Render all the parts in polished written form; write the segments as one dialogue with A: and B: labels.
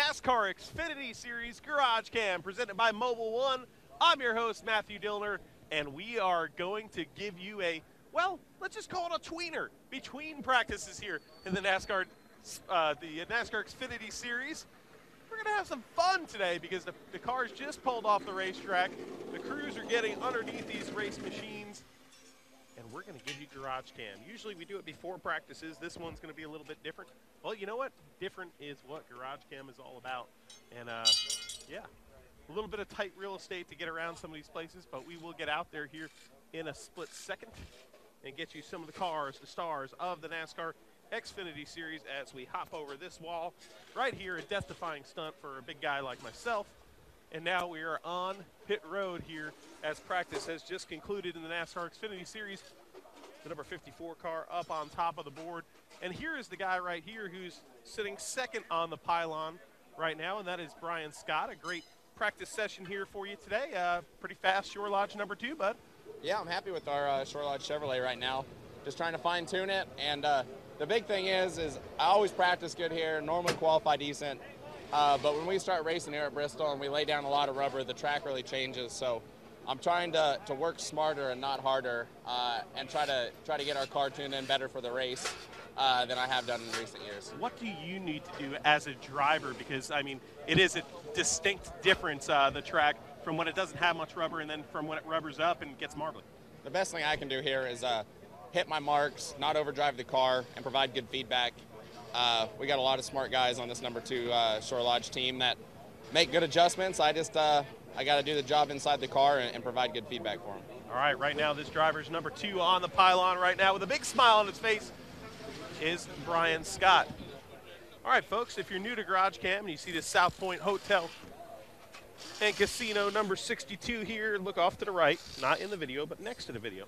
A: NASCAR XFINITY Series GarageCam presented by Mobile One. I'm your host, Matthew Dillner, and we are going to give you a, well, let's just call it a tweener between practices here in the NASCAR XFINITY Series. We're going to have some fun today because the cars just pulled off the racetrack. The crews are getting underneath these race machines, and we're going to give you GarageCam. Usually we do it before practices. This one's going to be a little bit different. Well, you know what? Different is what GarageCam is all about. And, yeah, a little bit of tight real estate to get around some of these places, but we will get out there here in a split second and get you some of the cars, the stars of the NASCAR XFINITY Series as we hop over this wall right here, a death-defying stunt for a big guy like myself. And now we are on pit road here as practice has just concluded in the NASCAR XFINITY Series. The number 54 car up on top of the board. And here is the guy right here who's sitting second on the pylon right now, and that is Brian Scott. A great practice session here for you today. Pretty fast Shore Lodge number 2, bud.
B: Yeah, I'm happy with our Shore Lodge Chevrolet right now. Just trying to fine-tune it, and the big thing is I always practice good here, normally qualify decent, but when we start racing here at Bristol and we lay down a lot of rubber, the track really changes. So I'm trying to work smarter and not harder, and try to get our car tuned in better for the race than I have done in recent years.
A: What do you need to do as a driver? Because, I mean, it is a distinct difference, the track, from when it doesn't have much rubber and then from when it rubbers up and gets marbly.
B: The best thing I can do here is hit my marks, not overdrive the car, and provide good feedback. We got a lot of smart guys on this number 2 Shore Lodge team that make good adjustments. I got to do the job inside the car and provide good feedback for them.
A: All right, right now this driver's number 2 on the pylon right now with a big smile on his face is Brian Scott. All right, folks, if you're new to GarageCam and you see the South Point Hotel and Casino number 62 here, look off to the right, not in the video, but next to the video.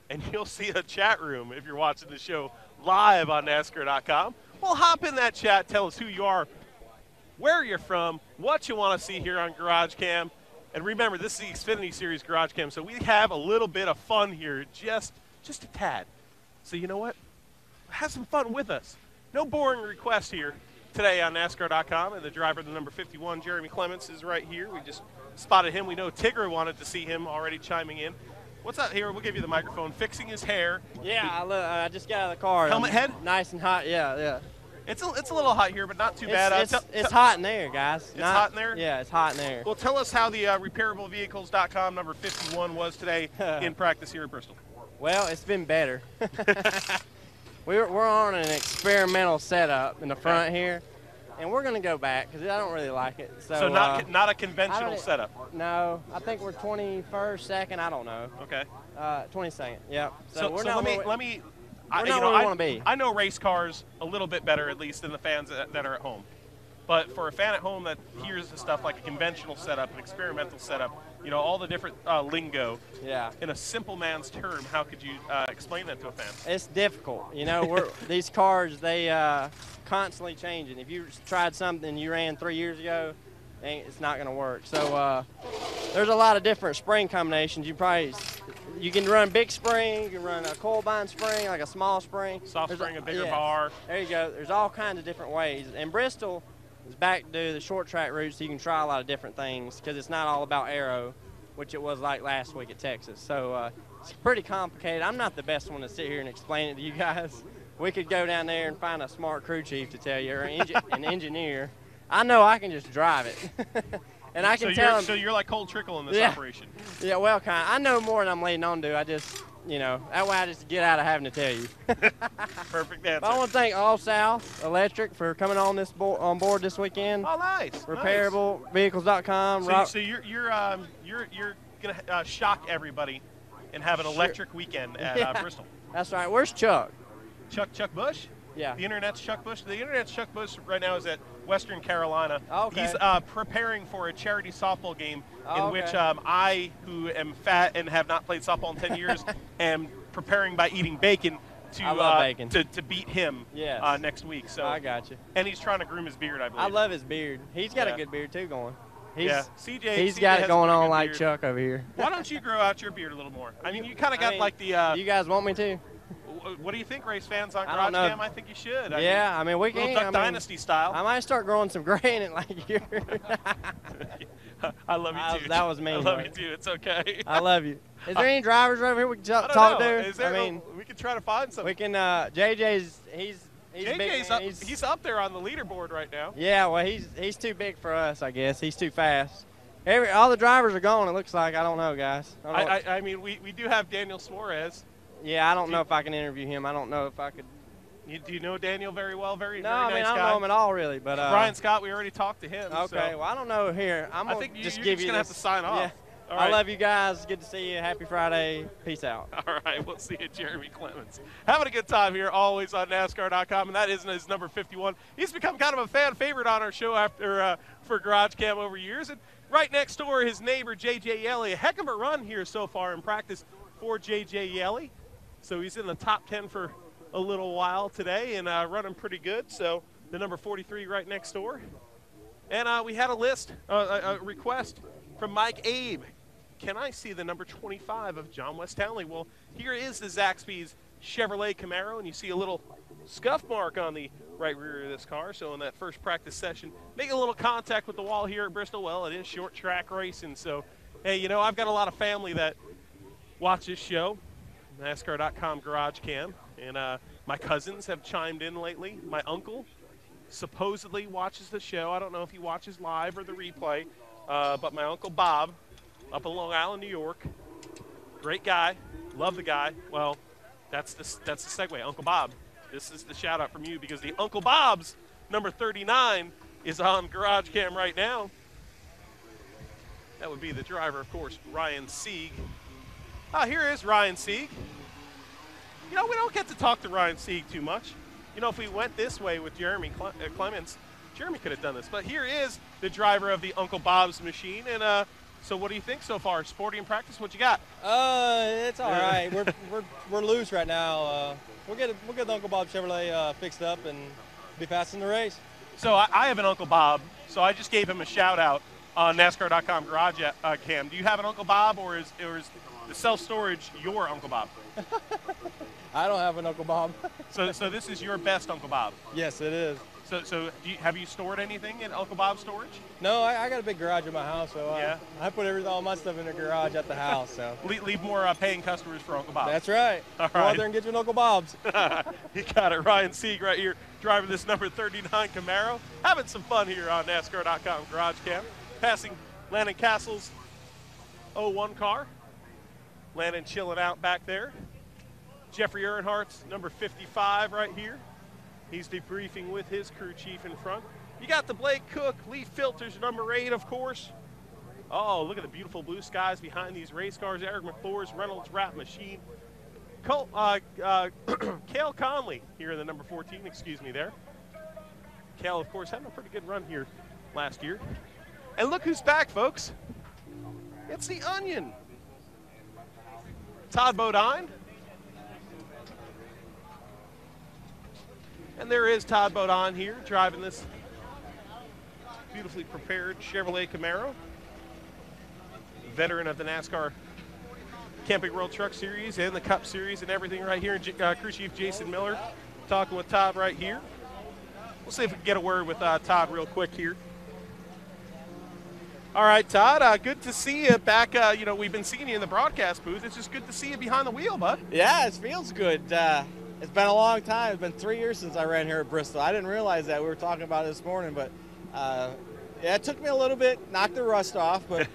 A: And you'll see a chat room if you're watching the show live on NASCAR.com. Well, hop in that chat, tell us who you are, where you're from, what you want to see here on GarageCam. And remember, this is the XFINITY Series GarageCam, so we have a little bit of fun here, just a tad. So you know what? Have some fun with us. No boring requests here today on NASCAR.com, and the driver, the number 51, Jeremy Clements, is right here. We just spotted him. We know Tigger wanted to see him already chiming in. What's up here? We'll give you the microphone. Fixing his hair.
C: Yeah, I just got out of the car.
A: Helmet head?
C: Nice and hot, yeah.
A: It's a little hot here, but not too bad.
C: It's hot in there, guys.
A: It's hot in there?
C: Yeah, it's hot in there.
A: Well, tell us how the repairablevehicles.com number 51 was today in practice here at Bristol.
C: Well, it's been better. We're on an experimental setup in the front here, and we're going to go back because I don't really like it. So
A: not a conventional setup?
C: No. I think we're 21st, second, I don't know.
A: Okay.
C: 22nd, yep.
A: So
C: we're
A: let me
C: where we want to be.
A: I know race cars a little bit better, at least, than the fans that are at home. But for a fan at home that hears the stuff like a conventional setup, an experimental setup, all the different lingo, in a simple man's term, how could you explain that to a fan?
C: It's difficult. These cars, they constantly changing. If you tried something you ran 3 years ago, it's not going to work. So there's a lot of different spring combinations. You can run big spring, you can run a coil bind spring, like a small spring.
A: Soft spring, a bigger bar.
C: There you go. There's all kinds of different ways. And Bristol is back to the short track route, so you can try a lot of different things because it's not all about aero, which it was like last week at Texas. So it's pretty complicated. I'm not the best one to sit here and explain it to you guys. We could go down there and find a smart crew chief to tell you, or an engineer. I know I can just drive it. And I can tell them. So
A: you're like Cole Trickle in this operation.
C: Yeah, well, I know more than I'm letting on to. I just, that way I just get out of having to tell you.
A: Perfect answer.
C: But I want to thank All South Electric for coming on board this weekend.
A: Oh, nice.
C: Repairablevehicles.com.
A: So you're gonna shock everybody and have an electric weekend at Bristol.
C: That's right. Where's Chuck?
A: Chuck Bush?
C: Yeah.
A: The Internet's Chuck Bush. The Internet's Chuck Bush right now is at Western Carolina.
C: Okay.
A: He's preparing for a charity softball game in which I, who am fat and have not played softball in 10 years, am preparing by eating bacon to beat him next week. So
C: I got you.
A: And he's trying to groom his beard, I believe.
C: I love his beard. He's got a good beard too going. He's
A: CJ
C: got it going on like Chuck over here.
A: Why don't you grow out your beard a little more? I mean, you kind of got like the.
C: You guys want me to?
A: what do you think, race fans, on
C: I don't know.
A: GarageCam? I think you should.
C: I mean, we can.
A: Duck Dynasty style.
C: I might start growing some gray in it like you.
A: I love you too.
C: That was me.
A: I love you too. It's okay.
C: I love you. Is there any drivers over here we can talk to?
A: Is there, we can try to find some.
C: We can. JJ's. He's
A: JJ's
C: big,
A: up, he's up there on the leaderboard right now.
C: Yeah, well, he's too big for us, I guess. He's too fast. All the drivers are gone, it looks like. I don't know, guys.
A: I mean, we do have Daniel Suarez.
C: Yeah, I don't know if I can interview him. I don't know if I could.
A: Do you know Daniel very well? Very
C: I
A: nice
C: don't
A: guy.
C: know him at all, really. But
A: Brian Scott, we already talked to him.
C: Okay,
A: so.
C: well, I don't know here.
A: I think you're just going to have to sign off.
C: Yeah.
A: All right.
C: I love you guys. Good to see you. Happy Friday. Peace out.
A: All right, we'll see you, Jeremy Clements. Having a good time here, always on NASCAR.com, and that is his number 51. He's become kind of a fan favorite on our show after for GarageCam over years. And right next door, his neighbor, J.J. Yelly. A heck of a run here so far in practice for J.J. Yelly. So he's in the top 10 for a little while today and running pretty good. So the number 43 right next door. And we had a request from Mike Abe. Can I see the number 25 of John West Townley? Well, here is the Zaxby's Chevrolet Camaro, and you see a little scuff mark on the right rear of this car. So in that first practice session, making a little contact with the wall here at Bristol. Well, it is short track racing. So, hey, you know, I've got a lot of family that watch this show, NASCAR.com GarageCam, and my cousins have chimed in lately. My uncle supposedly watches the show. I don't know if he watches live or the replay, but my Uncle Bob up in Long Island, New York, great guy, love the guy. Well, that's the segue, Uncle Bob. This is the shout out from you because the Uncle Bob's number 39 is on GarageCam right now. That would be the driver, of course, Ryan Sieg. Here is Ryan Sieg. You know, we don't get to talk to Ryan Sieg too much. You know, if we went this way with Jeremy Clements, Jeremy could have done this. But here is the driver of the Uncle Bob's machine. And so what do you think so far? Sporty in practice, what you got?
D: It's all right. We're loose right now. We'll get the Uncle Bob Chevrolet fixed up and be fast in the race.
A: So I have an Uncle Bob, so I just gave him a shout out on NASCAR.com GarageCam. Do you have an Uncle Bob, or is the self-storage your Uncle Bob?
D: I don't have an Uncle Bob.
A: so this is your best Uncle Bob?
D: Yes, it is.
A: So have you stored anything in Uncle Bob's storage?
D: No, I got a big garage in my house, so
A: yeah.
D: I put all my stuff in the garage at the house. So
A: leave more paying customers for Uncle Bob.
D: That's right.
A: All
D: Go out there and get you an Uncle Bob's.
A: You got it. Ryan Sieg right here driving this number 39 Camaro. Having some fun here on NASCAR.com GarageCam. Passing Landon Castle's 01 car. Landon chilling out back there. Jeffrey Earnhardt's number 55 right here. He's debriefing with his crew chief in front. You got the Blake Cook Leaf Filters number 8, of course. Oh, look at the beautiful blue skies behind these race cars. Eric McClure's Reynolds Wrap Machine. Cale Conley here in the number 14, excuse me there. Cale, of course, having a pretty good run here last year. And look who's back, folks. It's the Onion. Todd Bodine. And there is Todd Bodine here driving this beautifully prepared Chevrolet Camaro. Veteran of the NASCAR Camping World Truck Series and the Cup Series and everything right here. Crew Chief Jason Miller talking with Todd right here. We'll see if we can get a word with Todd real quick here. All right, Todd, good to see you back. You know, we've been seeing you in the broadcast booth. It's just good to see you behind the wheel, bud.
D: Yeah, it feels good. It's been a long time. It's been 3 years since I ran here at Bristol. I didn't realize that. We were talking about it this morning, but yeah, it took me a little bit, knocked the rust off, but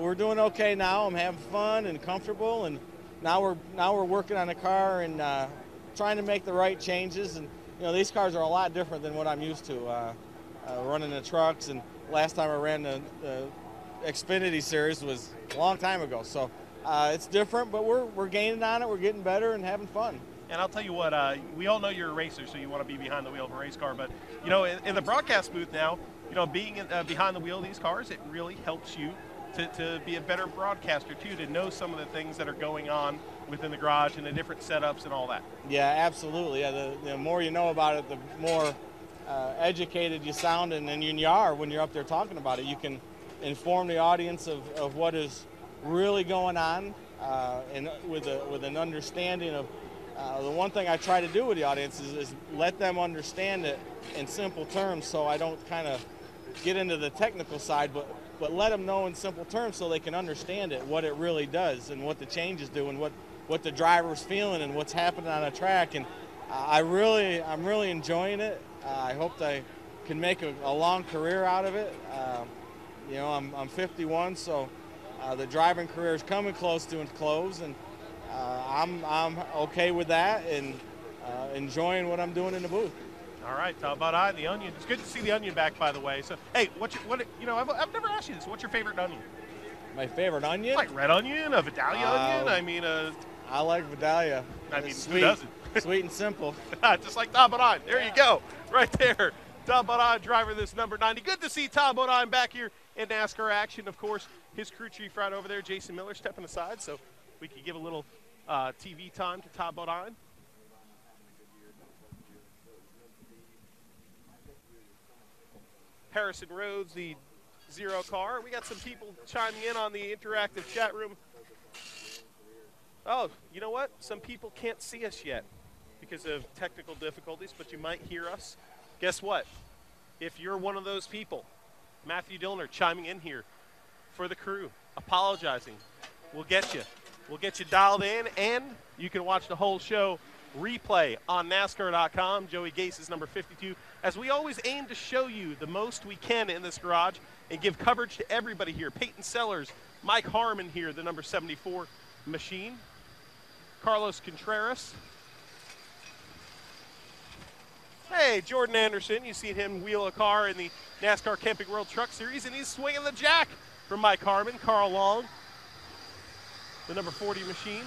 D: we're doing okay now. I'm having fun and comfortable, and now we're working on the car and trying to make the right changes. And you know, these cars are a lot different than what I'm used to running the trucks. And last time I ran the XFINITY Series was a long time ago. So it's different, but we're gaining on it. We're getting better and having fun.
A: And I'll tell you what, we all know you're a racer, so you want to be behind the wheel of a race car. But, you know, in the broadcast booth now, you know, being behind the wheel of these cars, it really helps you to be a better broadcaster, too, to know some of the things that are going on within the garage and the different setups and all that.
D: Yeah, absolutely. Yeah, the more you know about it, the more educated you sound, and then you are when you're up there talking about it. You can inform the audience of what is really going on and with an understanding of the one thing I try to do with the audience is let them understand it in simple terms, so I don't kind of get into the technical side, but let them know in simple terms so they can understand it, what it really does and what the changes do and what the driver's feeling and what's happening on a track. And I'm really enjoying it. I hope I can make a long career out of it. You know, I'm 51, so the driving career is coming close to its close, and I'm okay with that and enjoying what I'm doing in the booth.
A: All right, Todd Bodine, the Onion. It's good to see the Onion back, by the way. So, hey, I've never asked you this. What's your favorite onion?
D: My favorite onion?
A: Like red onion, a Vidalia onion. I mean,
D: I like Vidalia.
A: I mean,
D: sweet,
A: who doesn't?
D: Sweet and simple.
A: Just like Todd Bodine. There you go, right there. Todd Bodine, driver this number 90. Good to see Todd Bodine back here in NASCAR action. Of course, his crew chief right over there, Jason Miller, stepping aside so we can give a little TV time to Todd Bodine. Harrison Rhodes, the 0 car. We got some people chiming in on the interactive chat room. Oh, you know what? Some people can't see us yet because of technical difficulties, but you might hear us. Guess what? If you're one of those people, Matthew Dillner chiming in here for the crew, apologizing. We'll get you. We'll get you dialed in, and you can watch the whole show replay on NASCAR.com. Joey Gase is number 52. As we always aim to show you the most we can in this garage and give coverage to everybody here. Peyton Sellers, Mike Harmon here, the number 74 machine. Carlos Contreras. Hey, Jordan Anderson. You've seen him wheel a car in the NASCAR Camping World Truck Series, and he's swinging the jack for Mike Harmon. Carl Long, the number 40 machine.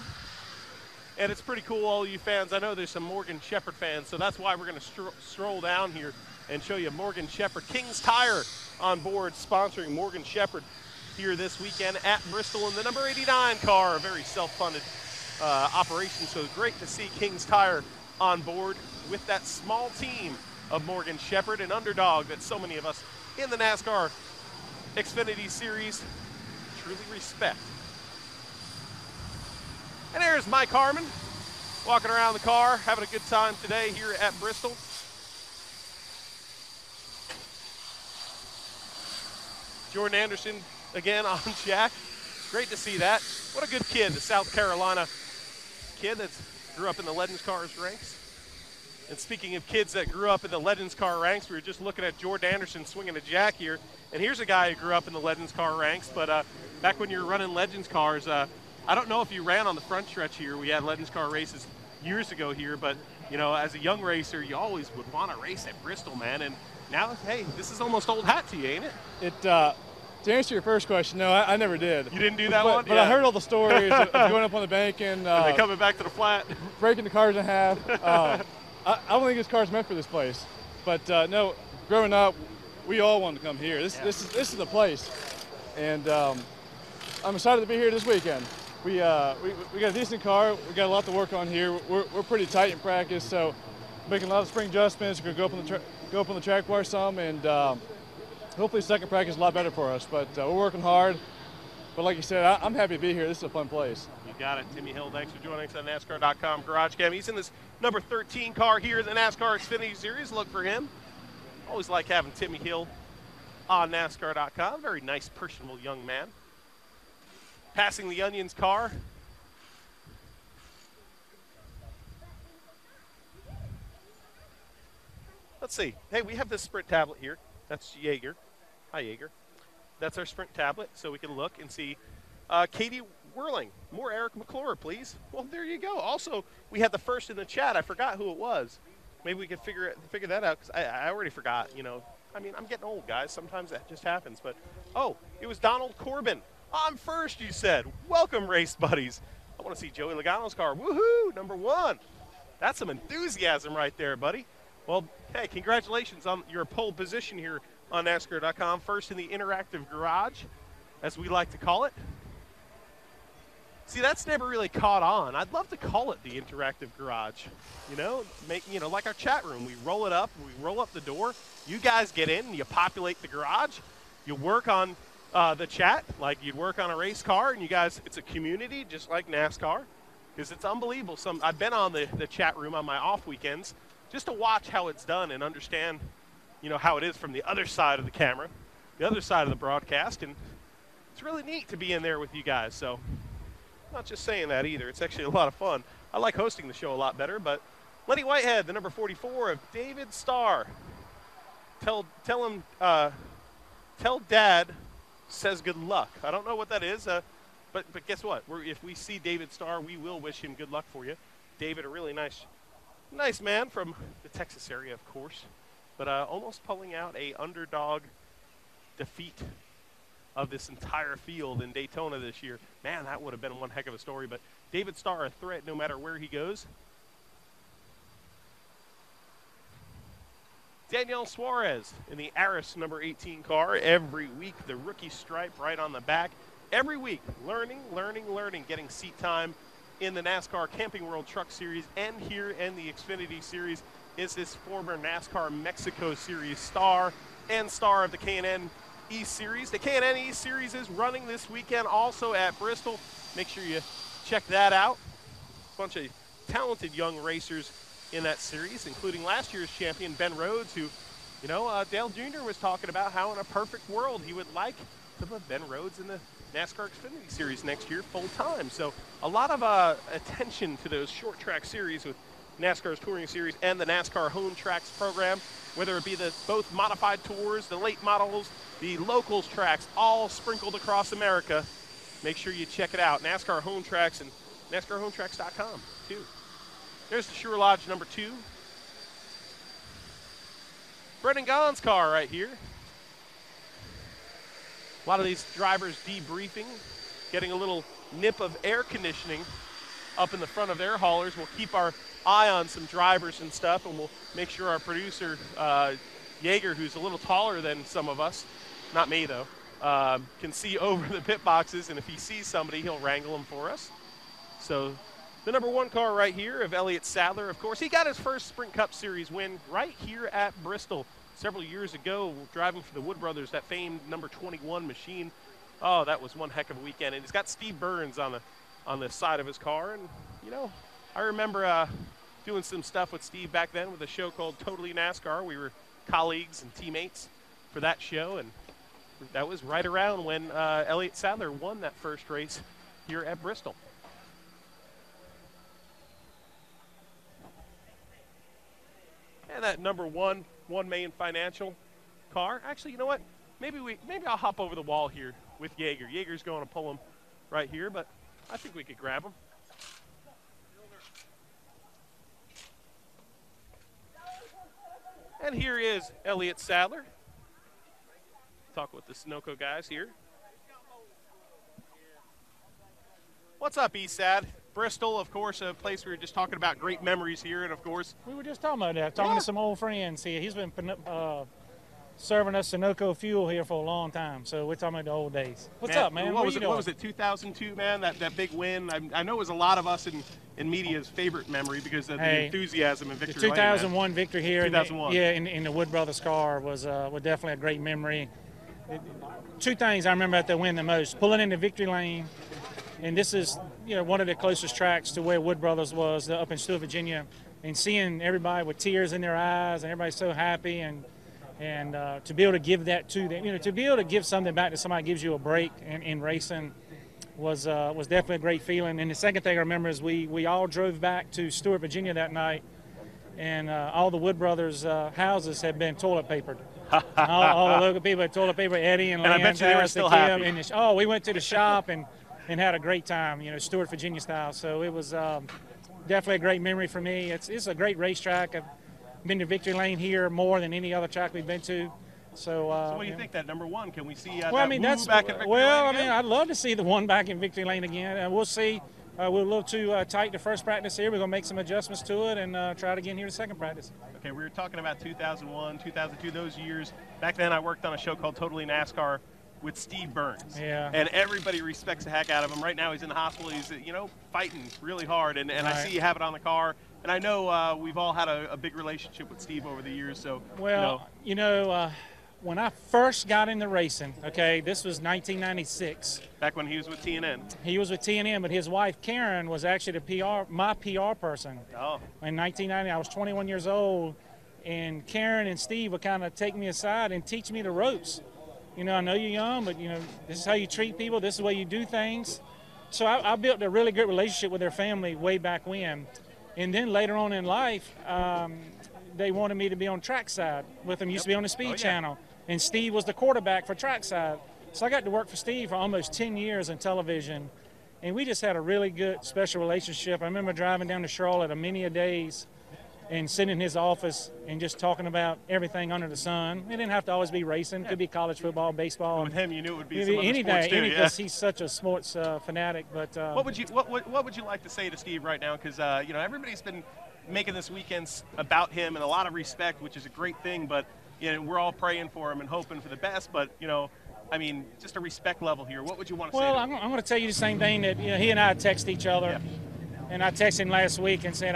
A: And it's pretty cool, all you fans. I know there's some Morgan Shepherd fans, so that's why we're going to stroll down here and show you Morgan Shepherd. King's Tire on board, sponsoring Morgan Shepherd here this weekend at Bristol in the number 89 car, a very self-funded operation. So great to see King's Tire on board with that small team of Morgan Shepherd, an underdog that so many of us in the NASCAR XFINITY Series truly respect. And there's Mike Harmon walking around the car, having a good time today here at Bristol. Jordan Anderson again on Jack. Great to see that. What a good kid, the South Carolina kid that grew up in the Legends Cars ranks. And speaking of kids that grew up in the Legends Car ranks, we were just looking at Jordan Anderson swinging a jack here. And here's a guy who grew up in the Legends Car ranks, but back when you were running Legends Cars, I don't know if you ran on the front stretch here. We had Legends Car races years ago here, but, you know, as a young racer, you always would want to race at Bristol, man. And now, hey, this is almost old hat to you, ain't it?
E: To answer your first question, no, I never did.
A: You didn't do that one?
E: But yeah. I heard all the stories of going up on the bank and
A: they coming back to the flat.
E: Breaking the cars in half. I don't think this car's meant for this place. But, no, growing up, we all wanted to come here. This is the place. And I'm excited to be here this weekend. We got a decent car. We got a lot to work on here. We're pretty tight in practice, so making a lot of spring adjustments. We're going to go up on the track bar some, and hopefully second practice is a lot better for us. But we're working hard. But like you said, I'm happy to be here. This is a fun place.
A: You got it, Timmy Hill. Thanks for joining us on NASCAR.com GarageCam. He's in this number 13 car here in the NASCAR XFINITY Series. Look for him. Always like having Timmy Hill on NASCAR.com. Very nice, personable young man. Passing the Onion's car. Let's see. Hey, we have this sprint tablet here. That's Jaeger. Hi, Jaeger. That's our sprint tablet, so we can look and see. Katie Whirling. More Eric McClure, please. Well, there you go. Also, we had the first in the chat. I forgot who it was. Maybe we could figure that out, because I already forgot, you know. I mean, I'm getting old, guys. Sometimes that just happens. But, oh, it was Donald Corbin. On first, you said. Welcome, race buddies. I want to see Joey Logano's car. Woohoo, number 1. That's some enthusiasm right there, buddy. Well, hey, congratulations on your pole position here on NASCAR.com. First in the interactive garage, as we like to call it. See, that's never really caught on. I'd love to call it the interactive garage. You know, like our chat room. We roll it up, we roll up the door. You guys get in, you populate the garage. You work on the chat like you'd work on a race car, and you guys, it's a community just like NASCAR, because it's unbelievable. I've been on the chat room on my off weekends just to watch how it's done and understand, you know, how it is from the other side of the camera, the other side of the broadcast, and it's really neat to be in there with you guys. So I'm not just saying that either. It's actually a lot of fun. I like hosting the show a lot better, but Lenny Whitehead, the number 44 of David Starr. Tell Dad says good luck. I don't know what that is, but guess what? If we see David Starr, we will wish him good luck for you. David, a really nice man from the Texas area, of course, but almost pulling out a underdog defeat of this entire field in Daytona this year. Man, that would have been one heck of a story, but David Starr, a threat no matter where he goes. Danielle Suarez in the Aris number 18 car. Every week, the rookie stripe right on the back. Every week, learning, getting seat time in the NASCAR Camping World Truck Series and here in the Xfinity Series is this former NASCAR Mexico Series star and star of the K&N East Series. The K&N East Series is running this weekend also at Bristol. Make sure you check that out. A bunch of talented young racers in that series, including last year's champion Ben Rhodes, who, you know, Dale Jr. was talking about how in a perfect world he would like to put Ben Rhodes in the NASCAR Xfinity Series next year full time. So a lot of attention to those short track series with NASCAR's Touring Series and the NASCAR Home Tracks program, whether it be the both modified tours, the late models, the locals tracks, all sprinkled across America. Make sure you check it out. NASCAR Home Tracks and NASCARHomeTracks.com too. There's the Sure Lodge number 2. Brendan Gaughan's car right here. A lot of these drivers debriefing, getting a little nip of air conditioning up in the front of their haulers. We'll keep our eye on some drivers and stuff, and we'll make sure our producer, Yeager, who's a little taller than some of us, not me though, can see over the pit boxes, and if he sees somebody, he'll wrangle them for us. So the number 1 car right here of Elliott Sadler, of course. He got his first Sprint Cup Series win right here at Bristol several years ago, driving for the Wood Brothers, that famed number 21 machine. Oh, that was one heck of a weekend. And he's got Steve Burns on the side of his car. And, you know, I remember doing some stuff with Steve back then with a show called Totally NASCAR. We were colleagues and teammates for that show. And that was right around when Elliott Sadler won that first race here at Bristol. And that number 1 Main Financial car. Actually, you know what? Maybe I'll hop over the wall here with Yeager. Yeager's going to pull him right here, but I think we could grab him. And here is Elliott Sadler. Talk with the Sunoco guys here. What's up, Eastside? Bristol, of course, a place we were just talking about great memories here, and of course,
F: we were just talking about that, talking to some old friends here. He's been serving us Sunoco fuel here for a long time, so we're talking about the old days. What's up, man?
A: What was it, 2002, man? That big win? I know it was a lot of us in media's favorite memory because of the enthusiasm and victory.
F: The 2001 victory here,
A: 2001.
F: in the Wood Brothers car was definitely a great memory. 2 things I remember about that win the most: pulling in the victory lane. And this is, you know, one of the closest tracks to where Wood Brothers was up in Stewart, Virginia, and seeing everybody with tears in their eyes and everybody so happy, and to be able to give that to them, you know, to be able to give something back to somebody gives you a break in racing was definitely a great feeling. And the second thing I remember is we all drove back to Stewart, Virginia that night, and all the Wood Brothers houses had been toilet papered. all the local people had toilet paper. Eddie and Lance,
A: I bet you they were still happy.
F: We went to the shop and had a great time, you know, Stewart, Virginia style. So it was definitely a great memory for me. It's a great racetrack. I've been to Victory Lane here more than any other track we've been to. So
A: what do you think, that number 1? Can we see
F: well, I mean, that's
A: back at Victory Lane again?
F: I mean, I'd love to see the 1 back in Victory Lane again. We'll see. We're a little too tight the first practice here. We're going to make some adjustments to it and try it again here the second practice.
A: Okay, we were talking about 2001, 2002, those years. Back then I worked on a show called Totally NASCAR with Steve Burns.
F: Yeah.
A: And everybody respects the heck out of him. Right now he's in the hospital. He's, you know, fighting really hard. And
F: right.
A: I see you have it on the car. And I know we've all had a big relationship with Steve over the years. So,
F: well, when I first got into racing, okay, this was 1996.
A: Back when he was with TNN.
F: He was with TNN, but his wife Karen was actually my PR person.
A: Oh.
F: In 1990, I was 21 years old, and Karen and Steve would kind of take me aside and teach me the ropes. You know, I know you're young, but you know, this is how you treat people. This is the way you do things. So I built a really good relationship with their family way back when. And then later on in life, they wanted me to be on trackside with them. Used to be on the Speed Channel. And Steve was the quarterback for trackside. So I got to work for Steve for almost 10 years in television. And we just had a really good, special relationship. I remember driving down to Charlotte many a days and sitting in his office and just talking about everything under the sun. It didn't have to always be racing. It could be college football, baseball.
A: With him, you knew it would be some other sports too,
F: because he's such a sports fanatic. But
A: what would you like to say to Steve right now? Because you know, everybody's been making this weekend about him and a lot of respect, which is a great thing. But you know, we're all praying for him and hoping for the best. But you know, I mean, just a respect level here. What would you want to say?
F: Well, I'm going to tell you the same thing that he and I text each other.
A: Yeah.
F: And I texted him last week and said,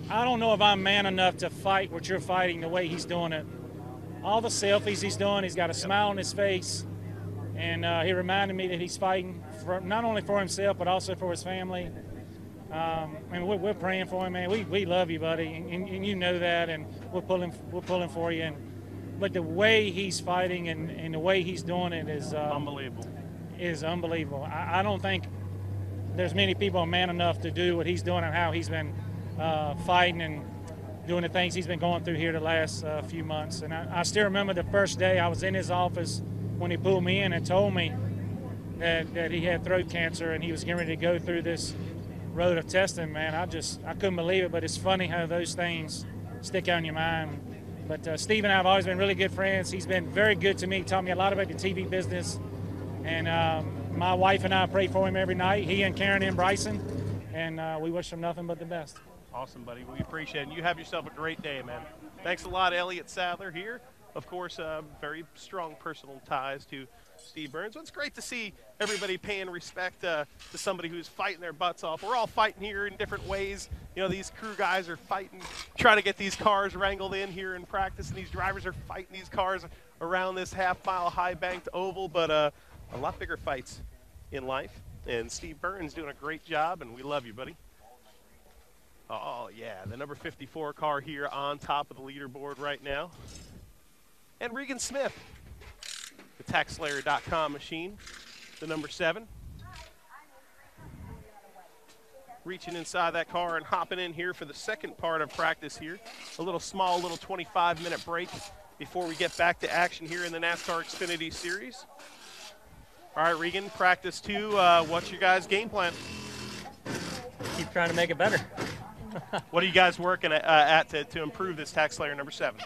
F: I don't know if I'm man enough to fight what you're fighting the way he's doing it. All the selfies he's doing, he's got a smile on his face. And he reminded me that he's fighting not only for himself, but also for his family. And we're praying for him, man. We love you, buddy, and you know that, and we're pulling for you. But the way he's fighting and the way he's doing it is
A: unbelievable.
F: I don't think there's many people man enough to do what he's doing and how he's been fighting and doing the things he's been going through here the last few months. And I still remember the first day I was in his office when he pulled me in and told me that he had throat cancer and he was getting ready to go through this road of testing. Man, I couldn't believe it. But it's funny how those things stick out in your mind. But Steve and I have always been really good friends. He's been very good to me, taught me a lot about the TV business. And my wife and I pray for him every night, he and Karen and Bryson. And we wish him nothing but the best.
A: Awesome, buddy. We appreciate it. And you have yourself a great day, man. Thanks a lot, Elliott Sadler here. Of course, very strong personal ties to Steve Burns. Well, it's great to see everybody paying respect to somebody who's fighting their butts off. We're all fighting here in different ways. You know, these crew guys are fighting, trying to get these cars wrangled in here in practice, and these drivers are fighting these cars around this half-mile high-banked oval. But a lot bigger fights in life. And Steve Burns doing a great job, and we love you, buddy. Oh, yeah, the number 54 car here on top of the leaderboard right now. And Regan Smith, the TaxSlayer.com machine, the number 7. Reaching inside that car and hopping in here for the second part of practice here. A little 25-minute break before we get back to action here in the NASCAR XFINITY Series. All right, Regan, practice 2. What's your guys' game plan?
G: Keep trying to make it better.
A: What are you guys working at to improve this TaxSlayer number 7?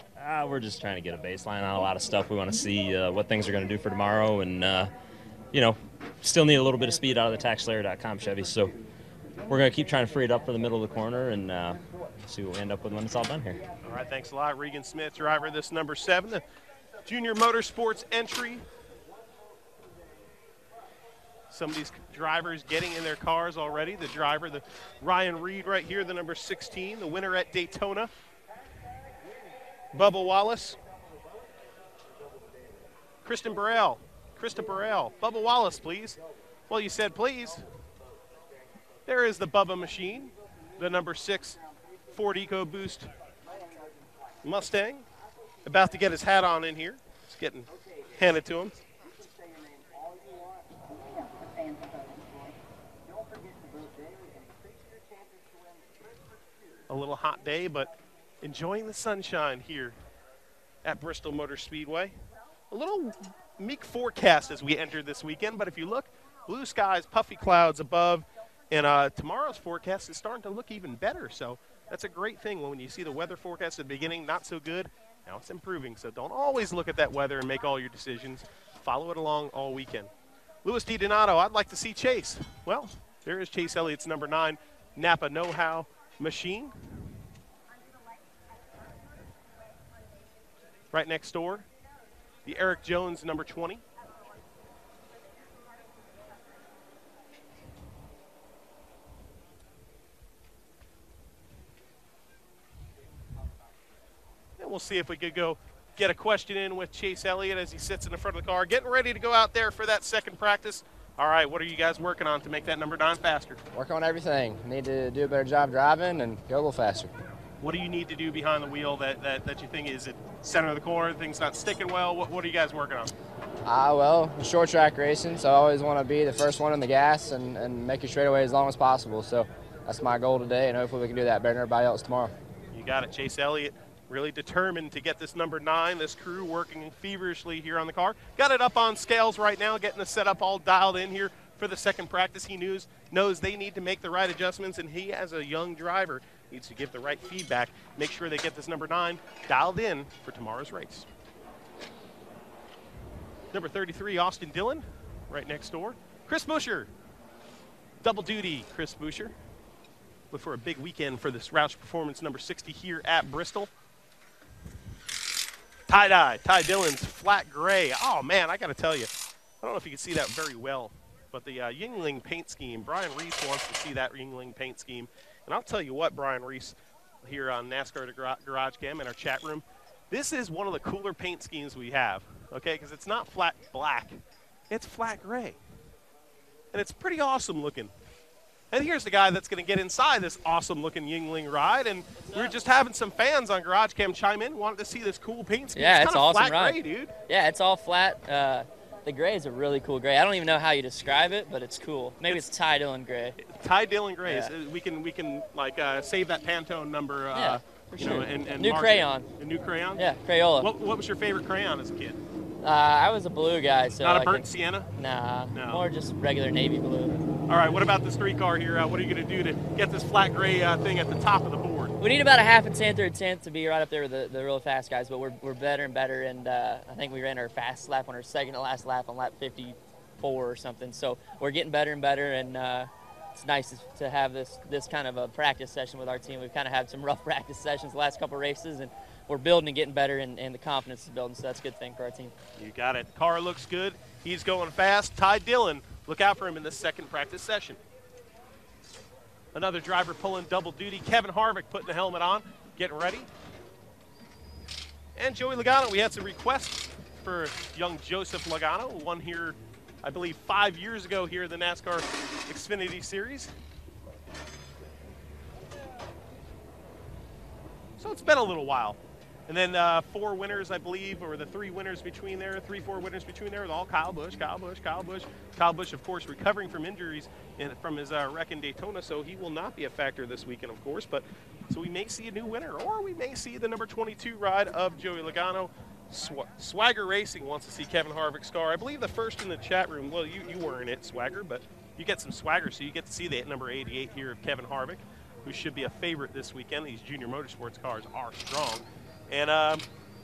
G: We're just trying to get a baseline on a lot of stuff. We want to see what things are going to do for tomorrow, and you know, still need a little bit of speed out of the TaxSlayer.com Chevy. So we're going to keep trying to free it up for the middle of the corner and see what we end up with when it's all done here.
A: All right, thanks a lot, Regan Smith, driver of this number 7, the Junior Motorsports entry. Some of these drivers getting in their cars already. The driver, the Ryan Reed right here, the number 16, the winner at Daytona. Bubba Wallace. Kristen Burrell. Bubba Wallace, please. Well, you said please. There is the Bubba machine, the number 6 Ford EcoBoost Mustang. About to get his hat on in here. It's getting handed to him. A little hot day, but enjoying the sunshine here at Bristol Motor Speedway. A little meek forecast as we enter this weekend, but if you look, blue skies, puffy clouds above, and tomorrow's forecast is starting to look even better. So that's a great thing when you see the weather forecast at the beginning, not so good. Now it's improving, so don't always look at that weather and make all your decisions. Follow it along all weekend. Louis DiDonato, I'd like to see Chase. Well, there is Chase Elliott's number 9 Napa Know-How machine. Right next door, the Eric Jones number 20. And we'll see if we could go get a question in with Chase Elliott as he sits in the front of the car, getting ready to go out there for that second practice. All right, what are you guys working on to make that number 9 faster?
H: Work on everything. Need to do a better job driving and go a little faster.
A: What do you need to do behind the wheel that you think is it center of the corner, things not sticking well? What are you guys working on?
H: Well, short track racing, so I always want to be the first one on the gas and make it straight away as long as possible. So that's my goal today, and hopefully we can do that better than everybody else tomorrow.
A: You got it. Chase Elliott really determined to get this number 9. This crew working feverishly here on the car. Got it up on scales right now, getting the setup all dialed in here for the second practice. He knows they need to make the right adjustments, and he, as a young driver, needs to give the right feedback, make sure they get this number 9 dialed in for tomorrow's race. Number 33, Austin Dillon, right next door. Chris Buscher, double duty Chris Buscher. Look for a big weekend for this Roush Performance number 60 here at Bristol. Tie-dye, Ty Dillon's flat gray. Oh, man, I got to tell you, I don't know if you can see that very well, but the Yuengling paint scheme, Brian Reese wants to see that Yuengling paint scheme. And I'll tell you what, Brian Reese, here on NASCAR GarageCam in our chat room, this is one of the cooler paint schemes we have, okay, because it's not flat black, it's flat gray. And it's pretty awesome looking. And here's the guy that's going to get inside this awesome-looking Yuengling ride, and we were just having some fans on GarageCam chime in, wanted to see this cool paint scheme.
I: Yeah, it's awesome
A: flat
I: ride.
A: Gray, dude.
I: Yeah, it's all flat. The gray is a really cool gray. I don't even know how you describe it, but it's cool. Maybe it's Ty Dillon gray.
A: Ty Dillon gray.
I: Yeah.
A: We can like save that Pantone number.
I: Yeah, for
A: you
I: sure.
A: know, and
I: New
A: mark
I: crayon.
A: It. A new crayon.
I: Yeah, Crayola.
A: What was your favorite crayon as a kid?
I: I was a blue guy, so
A: Not a burnt sienna?
I: Nah,
A: No.
I: more just regular navy blue.
A: All right, what about the street car here? What are you going to do to get this flat gray thing at the top of the board?
I: We need about a half and 10/3 to be right up there with the real fast guys, but we're better and better, and I think we ran our fast lap on our second to last lap on lap 54 or something. So we're getting better and better, and it's nice to have this kind of a practice session with our team. We've kind of had some rough practice sessions the last couple of races, and we're building and getting better, and the confidence is building, so that's a good thing for our team.
A: You got it. Car looks good. He's going fast. Ty Dillon, look out for him in this second practice session. Another driver pulling double duty. Kevin Harvick putting the helmet on, getting ready. And Joey Logano, we had some requests for young Joseph Logano, who won here, I believe, 5 years ago here in the NASCAR XFINITY Series. So it's been a little while. And then 4 winners, I believe, or the 3 winners between there, 4 winners between there, all Kyle Busch. Kyle Busch, of course, recovering from injuries from his wreck in Daytona, so he will not be a factor this weekend, of course. But so we may see a new winner, or we may see the number 22 ride of Joey Logano. Swagger Racing wants to see Kevin Harvick's car. I believe the first in the chat room, well, you weren't it, Swagger, but you get some swagger, so you get to see the number 88 here of Kevin Harvick, who should be a favorite this weekend. These junior motorsports cars are strong. And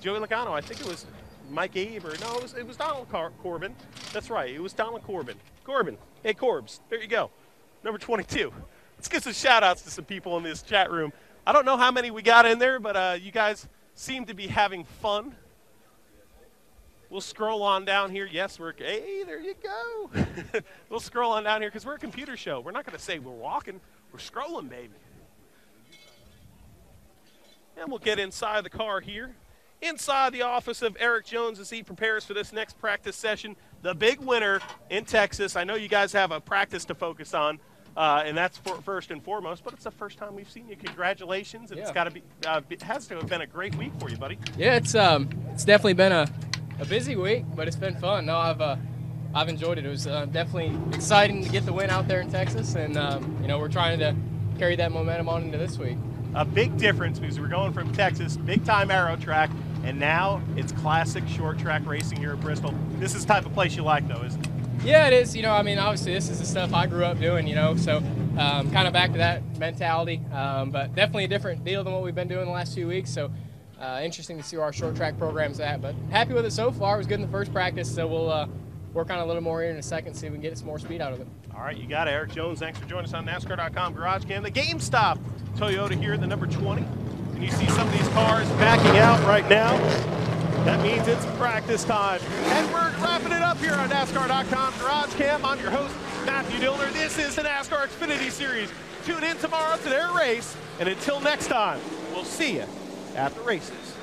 A: Joey Logano, I think it was Mike Abe, or no, it was Donald Corbin. That's right, it was Donald Corbin. Corbin, hey Corbs, there you go, number 22. Let's get some shout outs to some people in this chat room. I don't know how many we got in there, but you guys seem to be having fun. We'll scroll on down here. Yes, hey, there you go. We'll scroll on down here because we're a computer show. We're not going to say we're walking, we're scrolling, baby. And we'll get inside the car here, inside the office of Eric Jones as he prepares for this next practice session. The big winner in Texas. I know you guys have a practice to focus on, and that's first and foremost, but it's the first time we've seen you. Congratulations. And yeah. It's got to be, it has to have been a great week for you, buddy.
J: Yeah, it's definitely been a busy week, but it's been fun. No, I've enjoyed it. It was definitely exciting to get the win out there in Texas, and you know, we're trying to carry that momentum on into this week.
A: A big difference because we're going from Texas, big-time aero track, and now it's classic short track racing here at Bristol. This is the type of place you like, though, isn't it?
J: Yeah, it is. You know, I mean, obviously this is the stuff I grew up doing, you know, so kind of back to that mentality, but definitely a different deal than what we've been doing the last few weeks, so interesting to see where our short track program's at, but happy with it so far. It was good in the first practice, so we'll work on it a little more here in a second, see if we can get some more speed out of it.
A: All right, you got it. Eric Jones, thanks for joining us on NASCAR.com GarageCam. The GameStop Toyota here, the number 20. And you see some of these cars backing out right now. That means it's practice time. And we're wrapping it up here on NASCAR.com GarageCam. I'm your host, Matthew Dillner. This is the NASCAR XFINITY Series. Tune in tomorrow to their race. And until next time, we'll see you at the races.